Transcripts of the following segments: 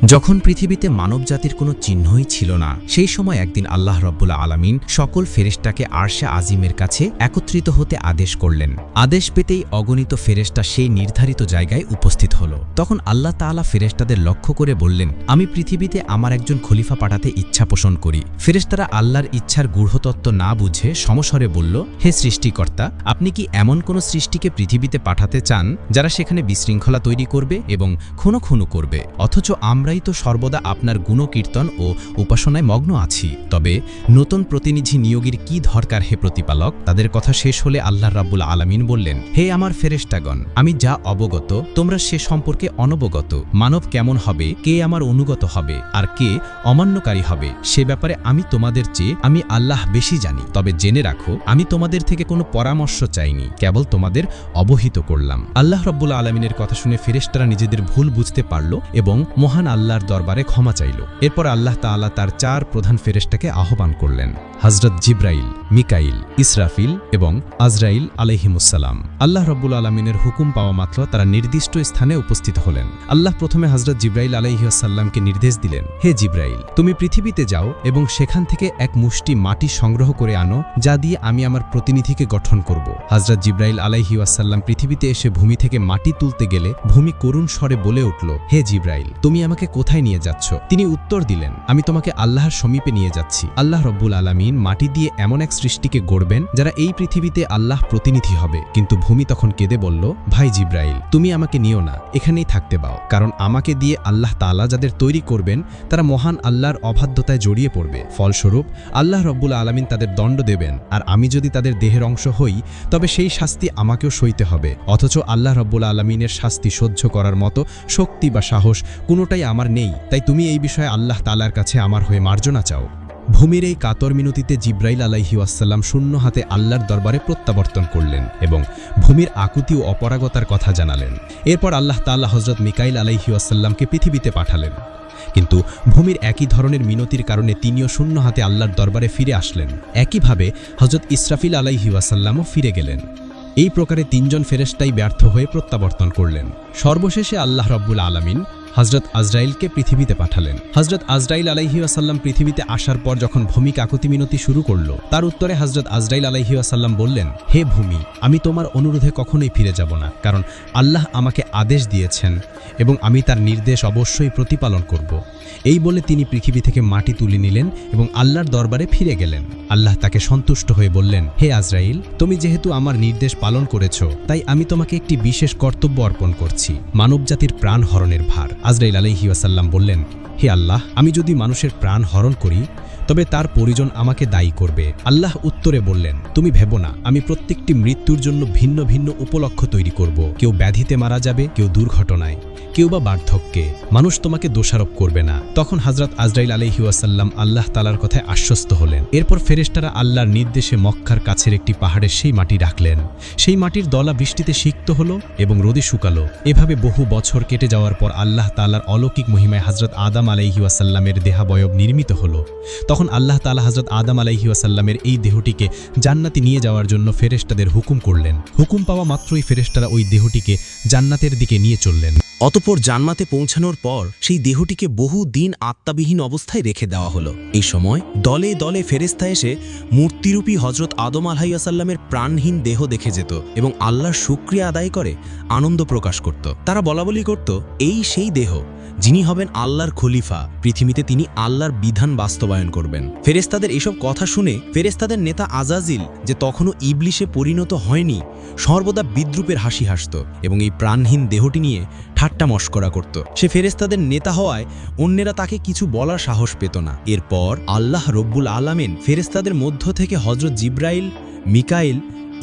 যখন পৃথিবীতে মানবজাতির কোনো চিহ্নই ছিল না, সেই সময় একদিন আল্লাহ রব্বুল আলামিন সকল ফেরেশতাকে আরশে আজিমের কাছে একত্রিত হতে আদেশ করলেন। আদেশ পেতেই অগণিত ফেরেশতা সেই নির্ধারিত জায়গায় উপস্থিত হল। তখন আল্লাহ তাআলা ফেরেশতাদের লক্ষ্য করে বললেন, আমি পৃথিবীতে আমার একজন খলিফা পাঠাতে ইচ্ছা পোষণ করি। ফেরেশতারা আল্লাহর ইচ্ছার গূঢ়তত্ত্ব না বুঝে সমস্বরে বলল, হে সৃষ্টিকর্তা, আপনি কি এমন কোনো সৃষ্টিকে পৃথিবীতে পাঠাতে চান যারা সেখানে বিশৃঙ্খলা তৈরি করবে এবং খুনো করবে? অথচ আমরাই তো সর্বদা আপনার গুণকীর্তন ও উপাসনায় মগ্ন আছি। তবে নতুন প্রতিনিধি নিয়োগের কি দরকার হে প্রতিপালক? তাদের কথা শেষ হলে আল্লাহ রাব্বুল আলামিন বললেন, হে আমার ফেরেশতাগণ, আমি যা অবগত তোমরা সে সম্পর্কে অনবগত। মানব কেমন হবে, কে আমার অনুগত হবে আর কে অমান্যকারী হবে, সে ব্যাপারে আমি তোমাদের চেয়ে আমি আল্লাহ বেশি জানি। তবে জেনে রাখো, আমি তোমাদের থেকে কোনো পরামর্শ চাইনি, কেবল তোমাদের অবহিত করলাম। আল্লাহ রাব্বুল আলামিনের কথা শুনে ফেরেশতারা নিজেদের ভুল বুঝতে পারল এবং মহান আল্লাহর দরবারে ক্ষমা চাইল। এরপর আল্লাহ তাআলা তার 4 প্রধান ফেরেশতাকে আহ্বান করলেন, হযরত জিবরাইল, মিকাইল, ইসরাফিল এবং আজরাইল আলাইহিমুসসালাম। আল্লাহ রাব্বুল আলামিনের হুকুম পাওয়া মাত্র তারা নির্দিষ্ট স্থানে উপস্থিত হলেন। আল্লাহ প্রথমে হযরত জিবরাইল আলাইহিসসালামকে নির্দেশ দিলেন, হে জিবরাইল, তুমি পৃথিবীতে যাও এবং সেখান থেকে এক মুষ্টি মাটি সংগ্রহ করে আনো, যা দিয়ে আমি আমার প্রতিনিধিকে গঠন করব। হযরত জিবরাইল আলাইহিসসালাম পৃথিবীতে এসে ভূমি থেকে মাটি তুলতে গেলে ভূমি করুণ স্বরে বলে উঠল, হে জিবরাইল, তুমি আমাকে কোথায় নিয়ে যাচ্ছ? তিনি উত্তর দিলেন, আমি তোমাকে আল্লাহর সমীপে নিয়ে যাচ্ছি। আল্লাহ রব্বুল আলামিন মাটি দিয়ে এমন এক সৃষ্টিকে গড়বেন যারা এই পৃথিবীতে আল্লাহ প্রতিনিধি হবে। কিন্তু ভূমি তখন কেঁদে বলল, ভাই জিবরাইল, তুমি আমাকে নিও না, এখানেই থাকতে দাও, কারণ আমাকে দিয়ে আল্লাহ তাআলা যাদের তৈরি করবেন তারা মহান আল্লাহর অবাধ্যতায় জড়িয়ে পড়বে। ফলস্বরূপ আল্লাহ রব্বুল আলামিন তাদের দণ্ড দেবেন, আর আমি যদি তাদের দেহের অংশ হই তবে সেই শাস্তি আমাকেও সইতে হবে। অথচ আল্লাহ রব্বুল আলামিনের শাস্তি সহ্য করার মতো শক্তি বা সাহস কোনোটাই আমার নেই। তাই তুমি এই বিষয়ে আল্লাহ তাআলার কাছে আমার হয়ে মার্জনা চাও। ভূমির এই কাতর মিনতিতে জিবরাইল আলাইহিসসালাম শূন্য হাতে আল্লাহর দরবারে প্রত্যাবর্তন করলেন এবং ভূমির আকুতি ও অপরাগতার কথা জানালেন। এরপর আল্লাহ তাআলা হযরত মিকাইল আলাইহিসসালামকে পৃথিবীতে পাঠালেন। কিন্তু ভূমির একই ধরনের মিনতির কারণে তিনিও শূন্য হাতে আল্লাহর দরবারে ফিরে আসলেন। একইভাবে হযরত ইসরাফিল আলাইহিসসালামও ফিরে গেলেন। এই প্রকারে 3 জন ফেরেশতাই ব্যর্থ হয়ে প্রত্যাবর্তন করলেন। সর্বশেষে আল্লাহ রাব্বুল আলামিন হযরত আজরাইলকে পৃথিবীতে পাঠালেন। হযরত আজরাইল আলাইহিসসালাম পৃথিবীতে আসার পর যখন ভূমি কাকুতি মিনতি শুরু করল, তার উত্তরে হযরত আজরাইল আলাইহিসসালাম বললেন, হে ভূমি, আমি তোমার অনুরোধে কখনোই ফিরে যাব না, কারণ আল্লাহ আমাকে আদেশ দিয়েছেন এবং আমি তার নির্দেশ অবশ্যই প্রতিপালন করব। এই বলে তিনি পৃথিবী থেকে মাটি তুলে নিলেন এবং আল্লাহর দরবারে ফিরে গেলেন। আল্লাহ তাকে সন্তুষ্ট হয়ে বললেন, হে আজরাইল, তুমি যেহেতু আমার নির্দেশ পালন করেছ, তাই আমি তোমাকে একটি বিশেষ কর্তব্য অর্পণ করছি, মানবজাতির প্রাণ হরণের ভার। আজরাইল আলাইহিসসালাম বললেন, হে আল্লাহ, আমি যদি মানুষের প্রাণ হরণ করি তবে তার পরিজন আমাকে দায়ী করবে। আল্লাহ উত্তরে বললেন, তুমি ভেবো না, আমি প্রত্যেকটি মৃত্যুর জন্য ভিন্ন ভিন্ন উপলক্ষ্য তৈরি করব। কেউ ব্যাধিতে মারা যাবে, কেউ দুর্ঘটনায়, কেউ বা বার্ধক্যে। মানুষ তোমাকে দোষারোপ করবে না। তখন হযরত আজরাইল আলাইহিসসালাম আল্লাহ তাআলার কথায় আশ্বস্ত হলেন। এরপর ফেরেশতারা আল্লাহর নির্দেশে মক্কার কাছের একটি পাহাড়ে সেই মাটি রাখলেন। সেই মাটির দলা বৃষ্টিতে সিক্ত হলো এবং রোদে শুকালো। এভাবে বহু বছর কেটে যাওয়ার পর আল্লাহ তাআলার অলৌকিক মহিমায় হযরত আদম আলাইহিসসালামের দেহাবয়ব নির্মিত হলো। তখন আল্লাহ তাআলা হযরত আদম আলাইহিসসালামের এই দেহটিকে জান্নাতে নিয়ে যাওয়ার জন্য ফেরেশতাদের হুকুম করলেন। হুকুম পাওয়া মাত্রই ফেরেশতারা ওই দেহটিকে জান্নাতের দিকে নিয়ে চললেন। অতঃপর জান্নাতে পৌঁছানোর পর সেই দেহটিকে বহু দিন আত্মাবিহীন অবস্থায় রেখে দেওয়া হলো। এই সময় দলে দলে ফেরেশতা এসে মূর্তিরূপী হযরত আদম আলাইহিসসালামের প্রাণহীন দেহ দেখে যেত এবং আল্লাহর শুকরিয়া আদায় করে আনন্দ প্রকাশ করত। তারা বলাবলি করত, এই সেই দেহ যিনি হবেন আল্লাহর খলিফা, পৃথিবীতে তিনি আল্লাহর বিধান বাস্তবায়ন করবেন। ফেরেশতাদের এসব কথা শুনে ফেরেশতাদের নেতা আজাজিল, যে তখনও ইবলিশে পরিণত হয়নি, সর্বদা বিদ্রূপের হাসি হাসত এবং এই প্রাণহীন দেহটি নিয়ে ঠাট্টা মশকরা করত। সে ফেরেশতাদের নেতা হওয়ায় অন্যেরা তাকে কিছু বলার সাহস পেত না। এরপর আল্লাহ রব্বুল আলামিন ফেরেশতাদের মধ্য থেকে হযরত জিবরাইল, মিকাইল,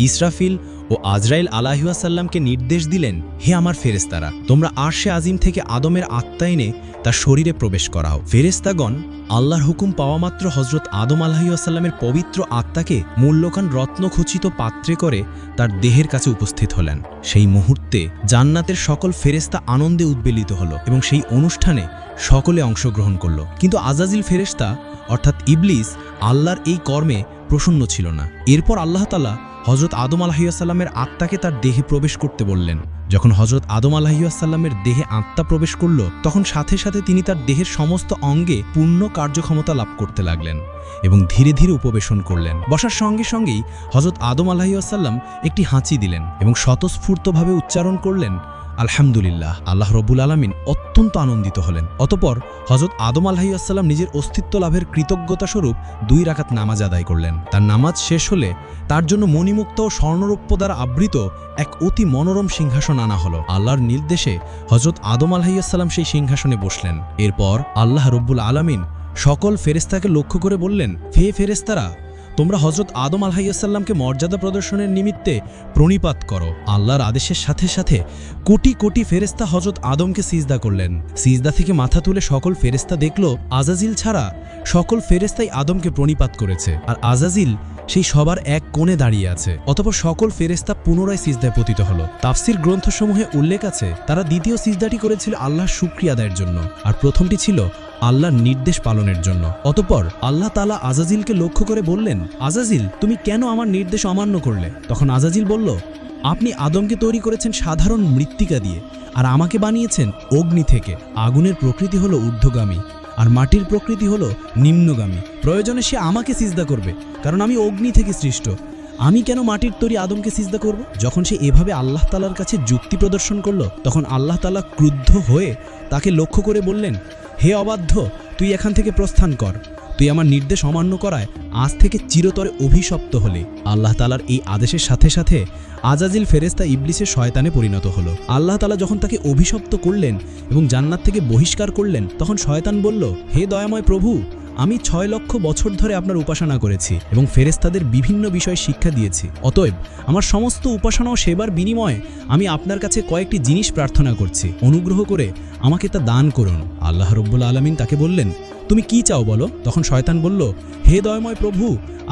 ইসরাফিল ও আজরাইল আলাইহিসসালামকে নির্দেশ দিলেন, হে আমার ফেরেশতারা, তোমরা আরশে আজিম থেকে আদমের আত্মা এনে তার শরীরে প্রবেশ করাও। ফেরেশতাগণ আল্লাহর হুকুম পাওয়া মাত্র হযরত আদম আলাইহিসসালামের পবিত্র আত্মাকে মূল্যবান রত্নখচিত পাত্রে করে তার দেহের কাছে উপস্থিত হলেন। সেই মুহূর্তে জান্নাতের সকল ফেরেশতা আনন্দে উদ্বেলিত হলো এবং সেই অনুষ্ঠানে সকলে অংশগ্রহণ করল। কিন্তু আজাজিল ফেরেশতা অর্থাৎ ইবলিস আল্লাহর এই কর্মে প্রসন্ন ছিল না। এরপর আল্লাহ তাআলা হযরত আদম আলাইহিসসালামের আত্মাকে তার দেহে প্রবেশ করতে বললেন। যখন হজরত আদম আলাইহিসসালামের দেহে আত্মা প্রবেশ করল তখন সাথে সাথে তিনি তার দেহের সমস্ত অঙ্গে পূর্ণ কার্যক্ষমতা লাভ করতে লাগলেন এবং ধীরে ধীরে উপবেশন করলেন। বসার সঙ্গে সঙ্গেই হজরত আদম আলাইহিসসালাম একটি হাঁচি দিলেন এবং স্বতঃস্ফূর্তভাবে উচ্চারণ করলেন, আলহামদুলিল্লাহ। আল্লাহ রব্বুল আলামিন অত্যন্ত আনন্দিত হলেন। অতঃপর হজরত আদম আলাইহিসসালাম নিজের অস্তিত্ব লাভের কৃতজ্ঞতা স্বরূপ 2 রাকাত নামাজ আদায় করলেন। তার নামাজ শেষ হলে তার জন্য মণিমুক্ত ও স্বর্ণরৌপ্য দ্বারা আবৃত এক অতি মনোরম সিংহাসন আনা হলো। আল্লাহর নির্দেশে হজরত আদম আলাইহিসসালাম সেই সিংহাসনে বসলেন। এরপর আল্লাহ রব্বুল আলামিন সকল ফেরেশতাকে লক্ষ্য করে বললেন, হে ফেরেশতারা, তোমরা হজরত আদম আলাইহিসসালামকে মর্যাদা প্রদর্শনের নিমিত্তে প্রণিপাত করো। আল্লাহর আদেশের সাথে সাথে কোটি কোটি ফেরেশতা হজরত আদমকে সিজদা করলেন। সিজদা থেকে মাথা তুলে সকল ফেরেশতা দেখল আজাজিল ছাড়া সকল ফেরেশতাই আদমকে প্রণিপাত করেছে, আর আজাজিল সেই সবার এক কোণে দাঁড়িয়ে আছে। অতঃপর সকল ফেরেশতা পুনরায় সিজদায় পতিত হলো। তাফসির গ্রন্থসমূহে উল্লেখ আছে তারা দ্বিতীয় সিজদাটি করেছিল আল্লাহর শুকরিয়া আদায়ের জন্য, আর প্রথমটি ছিল আল্লাহর নির্দেশ পালনের জন্য। অতঃপর আল্লাহ তাআলা আজাজিলকে লক্ষ্য করে বললেন, আজাজিল, তুমি কেন আমার নির্দেশ অমান্য করলে? তখন আজাজিল বলল, আপনি আদমকে তৈরি করেছেন সাধারণ মৃত্তিকা দিয়ে, আর আমাকে বানিয়েছেন অগ্নি থেকে। আগুনের প্রকৃতি হলো ঊর্ধ্বগামী আর মাটির প্রকৃতি হলো নিম্নগামী। প্রয়োজনে সে আমাকে সিজদা করবে, কারণ আমি অগ্নি থেকে সৃষ্ট। আমি কেন মাটির তৈরি আদমকে সিজদা করব? যখন সে এভাবে আল্লাহ তাআলার কাছে যুক্তি প্রদর্শন করল তখন আল্লাহ তাআলা ক্রুদ্ধ হয়ে তাকে লক্ষ্য করে বললেন, হে অবাধ্য, তুই এখান থেকে প্রস্থান কর। তুই আমার নির্দেশ অমান্য করায় আজ থেকে চিরতরে অভিশপ্ত হলি। আল্লাহ তাআলার এই আদেশের সাথে সাথে আজাজিল ফেরেশতা ইবলিসের শয়তানে পরিণত হলো। আল্লাহ তাআলা যখন তাকে অভিশপ্ত করলেন এবং জান্নাত থেকে বহিষ্কার করলেন তখন শয়তান বলল, হে দয়াময় প্রভু, আমি 6 লক্ষ বছর ধরে আপনার উপাসনা করেছি এবং ফেরেশতাদের বিভিন্ন বিষয় শিক্ষা দিয়েছি। অতএব আমার সমস্ত উপাসনা ও সেবার বিনিময়ে আমি আপনার কাছে কয়েকটি জিনিস প্রার্থনা করছি। অনুগ্রহ করে আমাকে তা দান করুন। আল্লাহ রব্বুল আলামিন তাকে বললেন, তুমি কি চাও বলো? তখন শয়তান বলল, হে দয়াময় প্রভু,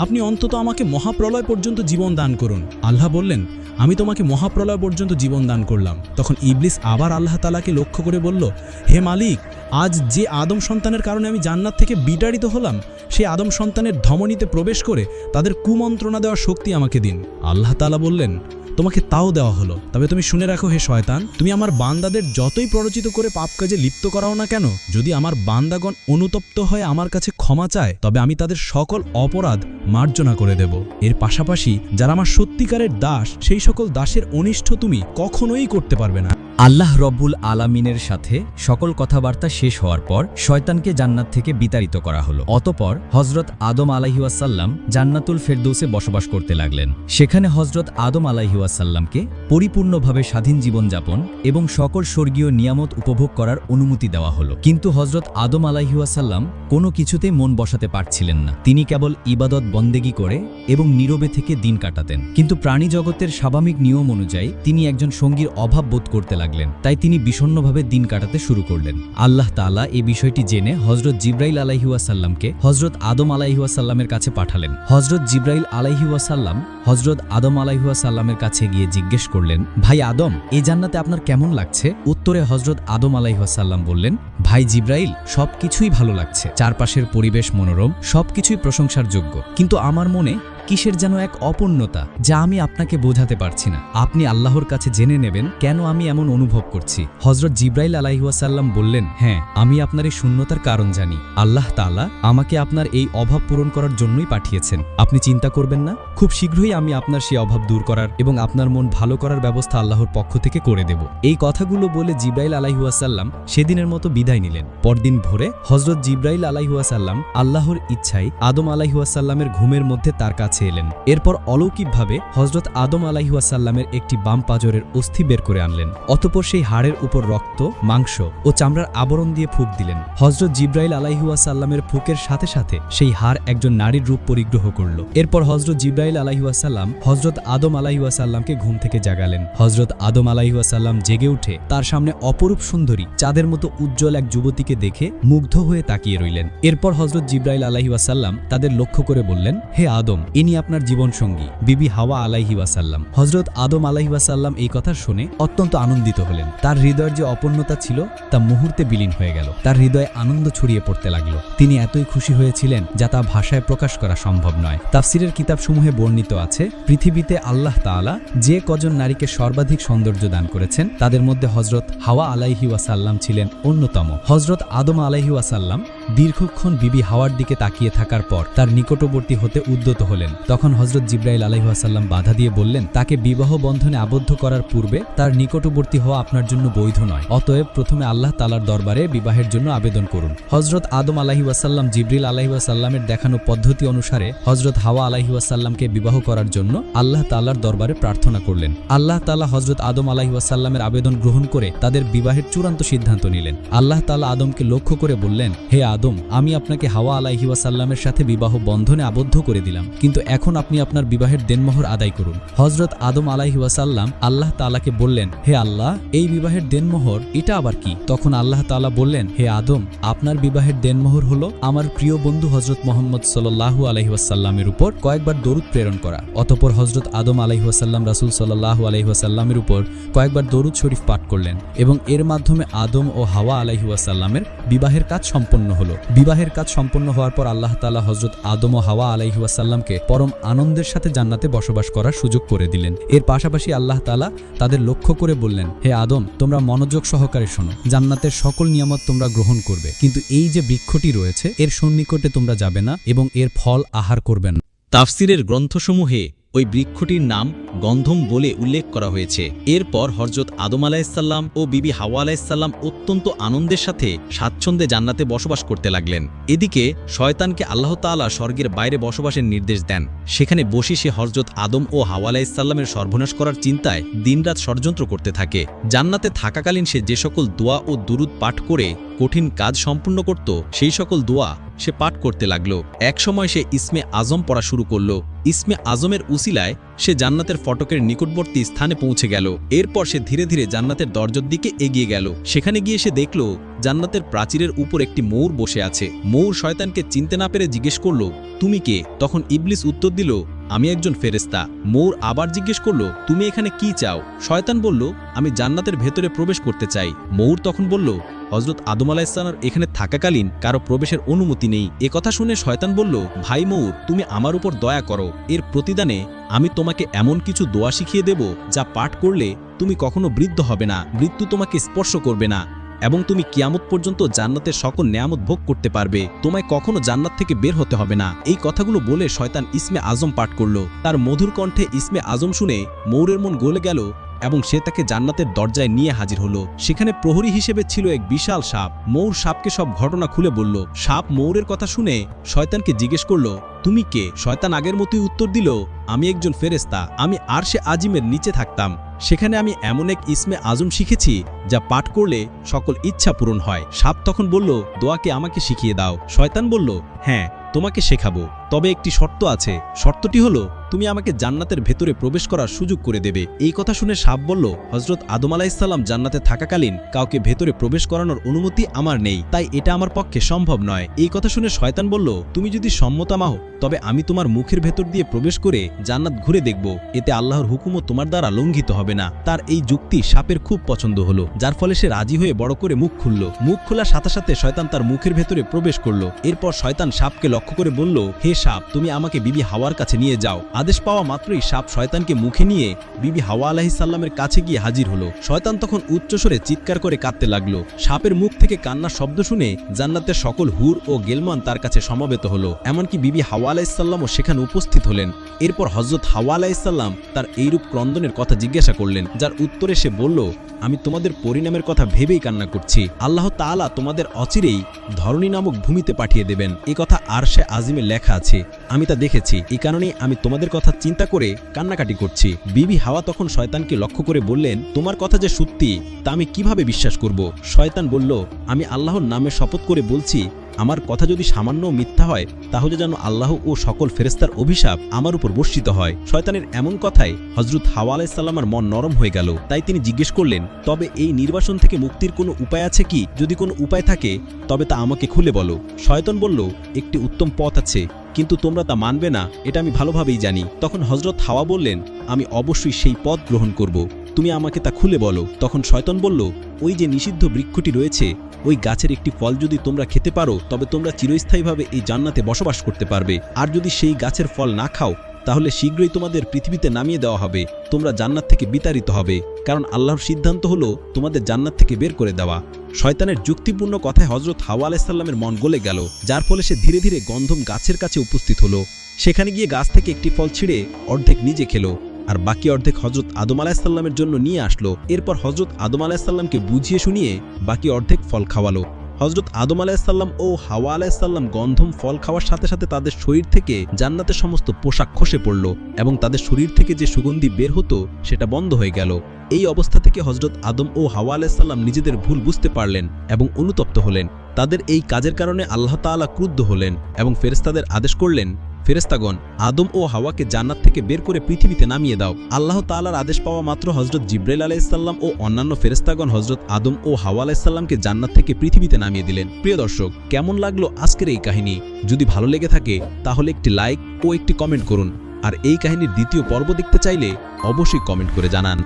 আপনি অন্তত আমাকে মহাপ্রলয় পর্যন্ত জীবন দান করুন। আল্লাহ বললেন, আমি তোমাকে মহাপ্রলয় পর্যন্ত জীবন দান করলাম। তখন ইবলিস আবার আল্লাহ তাআলাকে লক্ষ্য করে বলল, হে মালিক, আজ যে আদম সন্তানের কারণে আমি জান্নাত থেকে বিতাড়িত হলাম সেই আদম সন্তানের ধমনীতে প্রবেশ করে তাদের কুমন্ত্রণা দেওয়ার শক্তি আমাকে দিন। আল্লাহ তাআলা বললেন, তোমাকে তাও দেওয়া হলো। তবে তুমি শুনে রাখো হে শয়তান, তুমি আমার বান্দাদের যতই প্ররোচিত করে পাপ কাজে লিপ্ত করাও না কেন, যদি আমার বান্দাগণ অনুতপ্ত হয়ে আমার কাছে ক্ষমা চায় তবে আমি তাদের সকল অপরাধ মার্জনা করে দেব। এর পাশাপাশি যারা আমার সত্যিকারের দাস সেই সকল দাসের অনিষ্ট তুমি কখনোই করতে পারবে না। আল্লাহ রব্বুল আলামিনের সাথে সকল কথাবার্তা শেষ হওয়ার পর শয়তানকে জান্নাত থেকে বিতাড়িত করা হলো। অতঃপর হজরত আদম আলাইহিসসালাম জান্নাতুল ফেরদৌসে বসবাস করতে লাগলেন। সেখানে হজরত আদম আলাইহিসসালামকে পরিপূর্ণভাবে স্বাধীন জীবনযাপন এবং সকল স্বর্গীয় নিয়ামত উপভোগ করার অনুমতি দেওয়া হলো। কিন্তু হজরত আদম আলাইহিসসালাম কোনো কিছুতে মন বসাতে পারছিলেন না। তিনি কেবল ইবাদত বন্দেগী করে এবং নীরবে থেকে দিন কাটাতেন। কিন্তু প্রাণী জগতের স্বাভাবিক নিয়ম অনুযায়ী তিনি একজন সঙ্গীর অভাব বোধ করতে লাগলেন, তাই তিনি বিষণ্ণভাবে দিন কাটাতে শুরু করলেন। আল্লাহ তাআলা এই বিষয়টি জেনে হজরত জিব্রাইল আলাইহিসসালামকে হজরত আদম আলাইহিসসালামের কাছে পাঠালেন। হজরত জিব্রাইল আলাইহিসসালাম হজরত আদম আলাইহিসসালামের কাছে গিয়ে জিজ্ঞেস করলেন, ভাই আদম, এই জান্নাতে আপনার কেমন লাগছে? উত্তরে হজরত আদম আলাইহিসসালাম বললেন, ভাই জিব্রাইল, সবকিছুই ভালো লাগছে। চারপাশের পরিবেশ মনোরম, সবকিছুই প্রশংসার যোগ্য, কিন্তু আমার মনে কিসের যেন এক অপূর্ণতা যা আমি আপনাকে বোঝাতে পারছি না। আপনি আল্লাহর কাছে জেনে নেবেন কেন আমি এমন অনুভব করছি। হজরত জিব্রাইল আলাইহিসসালাম বললেন, হ্যাঁ, আমি আপনার এই শূন্যতার কারণ জানি। আল্লাহ তাআলা আমাকে আপনার এই অভাব পূরণ করার জন্যই পাঠিয়েছেন। আপনি চিন্তা করবেন না, খুব শীঘ্রই আমি আপনার সেই অভাব দূর করার এবং আপনার মন ভালো করার ব্যবস্থা আল্লাহর পক্ষ থেকে করে দেব। এই কথাগুলো বলে জিব্রাইল আলাইহিসসালাম সেদিনের মতো বিদায় নিলেন। পরদিন ভোরে হজরত জিব্রাইল আলাইহিসসালাম আল্লাহর ইচ্ছায় আদম আলাইহিসসালামের ঘুমের মধ্যে তার কাছে এলেন। এরপর অলৌকিকভাবে হজরত আদম আলাইহিসসালামের একটি বাম পাজরের অস্থি বের করে আনলেন। অতঃপর সেই হাড়ের উপর রক্ত, মাংস ও চামড়ার আবরণ দিয়ে ফুঁক দিলেন। হজরত জিব্রাইল আলাইহিসসালামের ফুঁকের সাথে সাথে সেই হাড় একজন নারীর রূপ পরিগ্রহ করল। এরপর হজরত জিব্রাইল আলাইহিসসালাম হজরত আদম আলাইহিসসালামকে ঘুম থেকে জাগালেন। হজরত আদম আলাইহিসসালাম জেগে উঠে তার সামনে অপরূপ সুন্দরী চাঁদের মতো উজ্জ্বল এক যুবতীকে দেখে মুগ্ধ হয়ে তাকিয়ে রইলেন। এরপর হজরত জিব্রাইল আলাইহিসসালাম তাদের লক্ষ্য করে বললেন, হে আদম, ইনি আপনার জীবনসঙ্গী বিবি হাওয়া আলাইহি ওয়াসাল্লাম। হযরত আদম আলাইহি ওয়াসাল্লাম এই কথা শুনে অত্যন্ত আনন্দিত হলেন। তার হৃদয়ের যে অপূর্ণতা ছিল তা মুহূর্তে বিলীন হয়ে গেল। তার হৃদয়ে আনন্দ ছড়িয়ে পড়তে লাগলো। তিনি এতই খুশি হয়েছিলেন যা তা ভাষায় প্রকাশ করা সম্ভব নয়। তাফসিরের কিতাবসমূহে বর্ণিত আছে, পৃথিবীতে আল্লাহ তাআলা যে কজন নারীকে সর্বাধিক সৌন্দর্য দান করেছেন তাদের মধ্যে হযরত হাওয়া আলাইহি ওয়াসাল্লাম ছিলেন অন্যতম। হযরত আদম আলাইহি ওয়াসাল্লাম দীর্ঘক্ষণ বিবি হাওয়ার দিকে তাকিয়ে থাকার পর তার নিকটবর্তী হতে উদ্যত হলেন। তখন হযরত জিবরাইল আলাইহিস সালাম বাধা দিয়ে বললেন, তাকে বিবাহ বন্ধনে আবদ্ধ করার পূর্বে তার নিকটবর্তী হওয়া আপনার জন্য বৈধ নয়। অতএব প্রথমে আল্লাহ তাআলার দরবারে বিবাহের জন্য আবেদন করুন। হযরত আদম আলাইহিস সালাম জিবরিল আলাইহিস সালামের দেখানো পদ্ধতি অনুসারে হযরত হাওয়া আলাইহিস সালামকে বিবাহ করার জন্য আল্লাহ তাআলার দরবারে প্রার্থনা করলেন। আল্লাহ তাআলা হযরত আদম আলাইহিস সালামের আবেদন গ্রহণ করে তাদের বিবাহের চূড়ান্ত সিদ্ধান্ত নিলেন। আল্লাহ তাআলা আদমকে লক্ষ্য করে বললেন, হে আদম, আমি আপনাকে হাওয়া আলাইহিস সালামের সাথে বিবাহ বন্ধনে আবদ্ধ করে দিলাম, কিন্তু এখন আপনি আপনার বিবাহের দেনমোহর আদায় করুন। হযরত আদম আলাইহিস সালাম আল্লাহ তাআলাকে বললেন, হে আল্লাহ, এই বিবাহের দেনমোহর এটা আবার কি? তখন আল্লাহ তাআলা বললেন, হে আদম, আপনার বিবাহের দেনমোহর হলো আমার প্রিয় বন্ধু হযরত মুহাম্মদ সাল্লাল্লাহু আলাইহি ওয়াসাল্লামের উপর কয়েকবার দরুদ প্রেরণ করা। অতঃপর হযরত আদম আলাইহিস সালাম রাসূল সাল্লাল্লাহু আলাইহি ওয়াসাল্লামের উপর কয়েকবার দরুদ শরীফ পাঠ করলেন এবং এর মাধ্যমে আদম ও হাওয়া আলাইহিস সালামের বিবাহের কাজ সম্পন্ন হলো। বিবাহের কাজ সম্পন্ন হওয়ার পর আল্লাহ তাআলা হযরত আদম ও হাওয়া আলাইহিস সালামকে পরম আনন্দের সাথে জান্নাতে বসবাস করার সুযোগ করে দিলেন। এর পাশাপাশি আল্লাহ তাআলা তাদের লক্ষ্য করে বললেন, হে আদম, তোমরা মনোযোগ সহকারে শোনো, জান্নাতের সকল নিয়ামত তোমরা গ্রহণ করবে, কিন্তু এই যে বৃক্ষটি রয়েছে এর সন্নিকটে তোমরা যাবে না এবং এর ফল আহার করবে না। তাফসিরের গ্রন্থসমূহে ওই বৃক্ষটির নাম গন্ধম বলে উল্লেখ করা হয়েছে। এরপর হযরত আদম আলাইহিসসালাম ও বিবি হাওয়া আলাইহিসসালাম অত্যন্ত আনন্দের সাথে স্বাচ্ছন্দ্যে জান্নাতে বসবাস করতে লাগলেন। এদিকে শয়তানকে আল্লাহ তাআলা স্বর্গের বাইরে বসবাসের নির্দেশ দেন। সেখানে বসে সে হযরত আদম ও হাওয়া আলাইহিসসালামের সর্বনাশ করার চিন্তায় দিনরাত ষড়যন্ত্র করতে থাকে। জান্নাতে থাকাকালীন সে যে সকল দোয়া ও দুরুদ পাঠ করে কঠিন কাজ সম্পূর্ণ করত, সেই সকল দোয়া সে পাঠ করতে লাগলো। একসময় সে ইসমে আজম পড়া শুরু করল। ইসমে আজমের উসিলায় সে জান্নাতের ফটকের নিকটবর্তী স্থানে পৌঁছে গেল। এরপর সে ধীরে ধীরে জান্নাতের দরজার দিকে এগিয়ে গেল। সেখানে গিয়ে সে দেখল জান্নাতের প্রাচীরের উপর একটি ময়ূর বসে আছে। ময়ূর শয়তানকে চিনতে না পেরে জিজ্ঞেস করল, তুমি কে? তখন ইবলিস উত্তর দিল, আমি একজন ফেরেশতা। ময়ূর আবার জিজ্ঞেস করল, তুমি এখানে কি চাও? শয়তান বলল, আমি জান্নাতের ভেতরে প্রবেশ করতে চাই। ময়ূর তখন বলল, হযরত আদম আলাইহিসসালামের এখানে থাকাকালীন কারো প্রবেশের অনুমতি নেই। এ কথা শুনে শয়তান বলল, ভাই ময়ূর, তুমি আমার উপর দয়া করো, এর প্রতিদানে আমি তোমাকে এমন কিছু দোয়া শিখিয়ে দেব যা পাঠ করলে তুমি কখনো বৃদ্ধ হবে না, মৃত্যু তোমাকে স্পর্শ করবে না এবং তুমি কিয়ামত পর্যন্ত জান্নাতের সকল নেয়ামত ভোগ করতে পারবে। তোমায় কখনো জান্নাত থেকে বের হতে হবে না। এই কথাগুলো বলে শয়তান ইসমে আজম পাঠ করল। তার মধুর কণ্ঠে ইসমে আজম শুনে ময়ূরের মন গলে গেল এবং সে তাকে জান্নাতের দরজায় নিয়ে হাজির হলো। সেখানে প্রহরী হিসেবে ছিল এক বিশাল সাপ। ময়ূর সাপকে সব ঘটনা খুলে বলল। সাপ ময়ূরের কথা শুনে শয়তানকে জিজ্ঞেস করল, তুমি কে? শয়তান আগের মতোই উত্তর দিল, আমি একজন ফেরেশতা। আমি আরশে আজিমের নিচে থাকতাম। সেখানে আমি এমন এক ইসমে আজম শিখেছি যা পাঠ করলে সকল ইচ্ছা পূরণ হয়। সাপ তখন বলল, দোয়াকে আমাকে শিখিয়ে দাও। শয়তান বলল, হ্যাঁ, তোমাকে শেখাবো, তবে একটি শর্ত আছে। শর্তটি হলো তুমি আমাকে জান্নাতের ভেতরে প্রবেশ করার সুযোগ করে দেবে। এই কথা শুনে সাপ বলল, হযরত আদম আলাইহিসসালাম জান্নাতে থাকাকালীন কাউকে ভেতরে প্রবেশ করানোর অনুমতি আমার নেই, তাই এটা আমার পক্ষে সম্ভব নয়। এই কথা শুনে শয়তান বলল, তুমি যদি সম্মতা মাও তবে আমি তোমার মুখের ভেতর দিয়ে প্রবেশ করে জান্নাত ঘুরে দেখব, এতে আল্লাহর হুকুমও তোমার দ্বারা লঙ্ঘিত হবে না। তার এই যুক্তি সাপের খুব পছন্দ হলো, যার ফলে সে রাজি হয়ে বড় করে মুখ খুলল। মুখ খোলার সাথে সাথে শয়তান তার মুখের ভেতরে প্রবেশ করলো। এরপর শয়তান সাপকে লক্ষ্য করে বলল, হে সাপ, তুমি আমাকে বিবি হাওয়ার কাছে নিয়ে যাও। আদেশ পাওয়া মাত্রই সাপ শয়তানকে মুখে নিয়ে বিবি হাওয়া আলাইহিসসালামের কাছে গিয়ে হাজির হলো। শয়তান তখন উচ্চস্বরে চিৎকার করে কাঁদতে লাগলো। সাপের মুখ থেকে কান্নার শব্দ শুনে জান্নাতের সকল হুর ও গেলমান তার কাছে সমবেত হলো। এমনকি বিবি হাওয়া আলাইহিসসালামও সেখানে উপস্থিত হলেন। এরপর হযরত হাওয়া আলাইহিসসালাম তার এইরূপ ক্রন্দনের কথা জিজ্ঞাসা করলেন, যার উত্তরে সে বলল, আমি তোমাদের পরিণামের কথা ভেবেই কান্না করছি। আল্লাহ তাআলা তোমাদের অচিরেই ধরণী নামক ভূমিতে পাঠিয়ে দেবেন। এই কথা আরশে আজিমে লেখা আছে, আমি তা দেখেছি। এই কারণেই আমি তোমাদের কথা চিন্তা করে কান্নাকাটি করছি। বিবি হাওয়া তখন শয়তানকে লক্ষ্য করে বললেন, তোমার কথা যে সত্যি তা আমি কিভাবে বিশ্বাস করব? শয়তান বলল, আমি আল্লাহর নামে শপথ করে বলছি, আমার কথা যদি সামান্য মিথ্যা হয় তাহলে যেন আল্লাহ ও সকল ফেরেশতার অভিশাপ আমার উপর বর্ষিত হয়। শয়তানের এমন কথায় হযরত হাওয়া আলাইহিস সালামের মন নরম হয়ে গেল। তাই তিনি জিজ্ঞেস করলেন, তবে এই নির্বাসন থেকে মুক্তির কোনো উপায় আছে কি? যদি কোনো উপায় থাকে তবে তা আমাকে খুলে বলো। শয়তান বলল, একটি উত্তম পথ আছে, কিন্তু তোমরা তা মানবে না, এটা আমি ভালোভাবেই জানি। তখন হযরত হাওয়া বললেন, আমি অবশ্যই সেই পথ গ্রহণ করব, তুমি আমাকে তা খুলে বলো। তখন শয়তান বলল, ওই যে নিষিদ্ধ বৃক্ষটি রয়েছে, ওই গাছের একটি ফল যদি তোমরা খেতে পারো তবে তোমরা চিরস্থায়ীভাবে এই জান্নাতে বসবাস করতে পারবে। আর যদি সেই গাছের ফল না খাও তাহলে শীঘ্রই তোমাদের পৃথিবীতে নামিয়ে দেওয়া হবে, তোমরা জান্নাত থেকে বিতাড়িত হবে, কারণ আল্লাহর সিদ্ধান্ত হলো তোমাদের জান্নাত থেকে বের করে দেওয়া। শয়তানের যুক্তিপূর্ণ কথায় হযরত হাওয়া আলাইহিস সালামের মন গলে গেল, যার ফলে সে ধীরে ধীরে গন্ধম গাছের কাছে উপস্থিত হলো। সেখানে গিয়ে গাছ থেকে একটি ফল ছিঁড়ে অর্ধেক নিজে খেলো, আর বাকি অর্ধেক হযরত আদম আলাইহিস সালামের জন্য নিয়ে আসলো। এরপর হযরত আদম আলাইহিস সালামকে বুঝিয়ে শুনিয়ে বাকি অর্ধেক ফল খাওয়ালো। হযরত আদম আলাইহিস সালাম ও হাওয়া আলাইহিস সালাম গন্ধম ফল খাওয়ার সাথে সাথে তাদের শরীর থেকে জান্নাতের সমস্ত পোশাক খসে পড়ল এবং তাদের শরীর থেকে যে সুগন্ধি বের হতো সেটা বন্ধ হয়ে গেল। এই অবস্থা থেকে হযরত আদম ও হাওয়া আলাইহিস সালাম নিজেদের ভুল বুঝতে পারলেন এবং অনুতপ্ত হলেন। তাদের এই কাজের কারণে আল্লাহ তাআলা ক্রুদ্ধ হলেন এবং ফেরেশতাদের আদেশ করলেন, ফেরেশতাগণ, আদম ও হাওয়াকে জান্নাত থেকে বের করে পৃথিবীতে নামিয়ে দাও। আল্লাহ তাআলার আদেশ পাওয়া মাত্র হযরত জিবরাইল আলাইহিস সালাম ও অন্যান্য ফেরেশতাগণ হযরত আদম ও হাওয়া আলাইহিস সালামকে জান্নাত থেকে পৃথিবীতে নামিয়ে দিলেন। প্রিয় দর্শক, কেমন লাগলো আজকের এই কাহিনী? যদি ভালো লেগে থাকে তাহলে একটি লাইক ও একটি কমেন্ট করুন, আর এই কাহিনীর দ্বিতীয় পর্ব দেখতে চাইলে অবশ্যই কমেন্ট করে জানান।